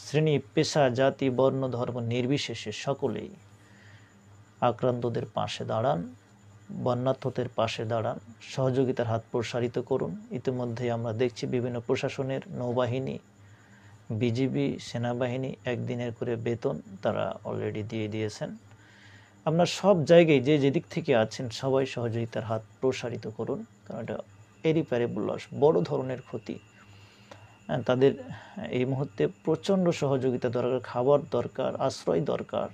শ্রেণী, পেশা, জাতি, বর্ণ, ধর্ম নির্বিশেষে সকলেই আক্রান্তদের পাশে দাঁড়ান, বন্যার্থদের পাশে দাঁড়ান, সহযোগিতার হাত প্রসারিত করুন। ইতিমধ্যে আমরা দেখছি বিভিন্ন প্রশাসনের, নৌবাহিনী, বিজিবি, সেনাবাহিনী একদিনের করে বেতন তারা অলরেডি দিয়ে দিয়েছেন। আপনার সব জায়গায় যে যেদিক থেকে আছেন সবাই সহযোগিতার হাত প্রসারিত করুন, কারণ এটা ইরিপারেবল লস, বড় ধরনের ক্ষতি। তাদের এই মুহূর্তে প্রচণ্ড সহযোগিতা দরকার, খাবার দরকার, আশ্রয় দরকার।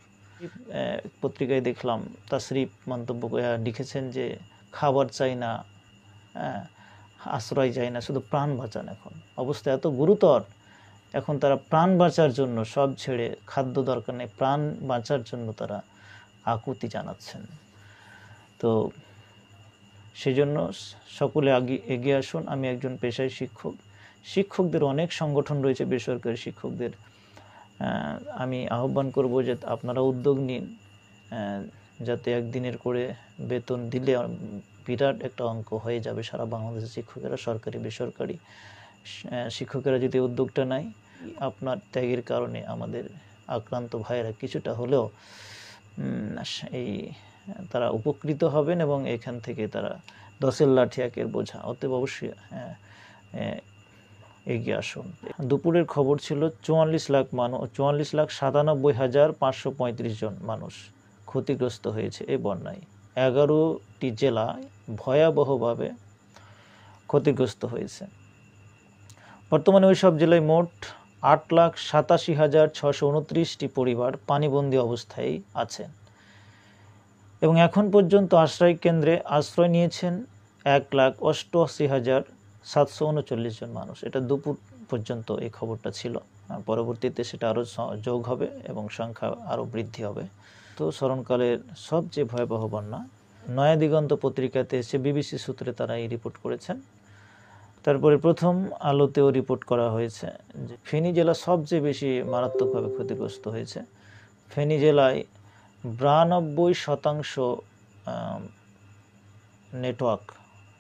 পত্রিকায় দেখলাম তাসরিফ মন্তব্য লিখেছেন যে খাবার চাই না, আশ্রয় চাই না, শুধু প্রাণ বাঁচান। এখন অবস্থা এত গুরুতর, এখন তারা প্রাণ বাঁচার জন্য সব ছেড়ে, খাদ্য দরকার নেই, প্রাণ বাঁচার জন্য তারা আকুতি জানাচ্ছেন। তো সেই জন্য সকলে এগিয়ে আসুন। আমি একজন পেশায় শিক্ষক, শিক্ষকদের অনেক সংগঠন রয়েছে, বেসরকারি শিক্ষকদের। আমি আহ্বান করব যে আপনারা উদ্যোগ নিন, যাতে একদিনের করে বেতন দিলে বিরাট একটা অঙ্ক হয়ে যাবে সারা বাংলাদেশের শিক্ষকেরা, সরকারি বেসরকারি শিক্ষকেরা যদি উদ্যোগটা নেয়। আপনার ত্যাগের কারণে আমাদের আক্রান্ত ভাইয়েরা কিছুটা হলেও তারা উপকৃত হবেন এবং এখান থেকে তারা 10-এর লাঠি 1-এর বোঝা, অতএব অবশ্যই এগিয়ে আসুন। দুপুরের খবর ছিল 44,97,535 জন মানুষ ক্ষতিগ্রস্ত হয়েছে এই বন্যায়। 11টি জেলায় ভয়াবহভাবে ক্ষতিগ্রস্ত হয়েছে। বর্তমানে ওই সব জেলায় মোট 8,87,629টি পরিবার পানিবন্দী অবস্থায় আছে এবং এখন পর্যন্ত আশ্রয় কেন্দ্রে আশ্রয় নিয়েছেন 1,88,739 জন মানুষ। এটা দুপুর পর্যন্ত এই খবরটা ছিল, পরবর্তীতে সেটা আরও যোগ হবে এবং সংখ্যা আরও বৃদ্ধি হবে। তো স্মরণকালের সবচেয়ে ভয়াবহ বন্যা নয়া দিগন্ত পত্রিকাতে এসে বিবিসি সূত্রে তারা এই রিপোর্ট করেছেন। তারপরে প্রথম আলোতেও রিপোর্ট করা হয়েছে যে ফেনী জেলা সবচেয়ে বেশি মারাত্মকভাবে ক্ষতিগ্রস্ত হয়েছে। ফেনী জেলায় 92% নেটওয়ার্ক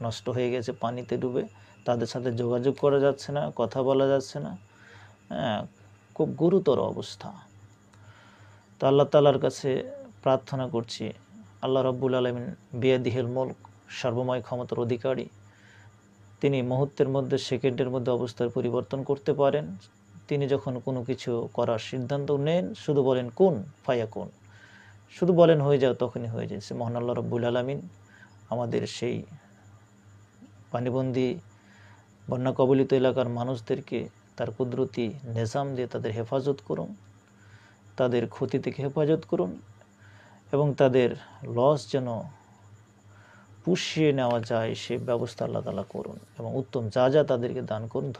নষ্ট হয়ে গেছে, পানিতে ডুবে। তাদের সাথে যোগাযোগ করা যাচ্ছে না, কথা বলা যাচ্ছে না, খুব গুরুতর অবস্থা। তো আল্লাহ তাআলার কাছে প্রার্থনা করছি, আল্লাহ রাব্বুল আলামিন বিয়াদিহিল মুলক, সর্বময় ক্ষমতার অধিকারী, তিনি মুহূর্তের মধ্যে, সেকেন্ডের মধ্যে অবস্থার পরিবর্তন করতে পারেন। তিনি যখন কোনো কিছু করার সিদ্ধান্ত নেন, শুধু বলেন কুন ফায়াকুন, শুধু বলেন হয়ে যাও, তখনই হয়ে যায়। মহান আল্লাহ রাব্বুল আলামিন আমাদের সেই পানিবন্দী বন্যা কবলিত এলাকার মানুষদেরকে তার কুদরতি নিজাম দিয়ে তাদের হেফাজত করুন, তাদের ক্ষতি থেকে হেফাজত করুন এবং তাদের লস যেন পুষিয়ে নেওয়া যায় সে ব্যবস্থা আল্লাহ তাআলা করুন এবং উত্তম যা যা তাদেরকে দান করুন।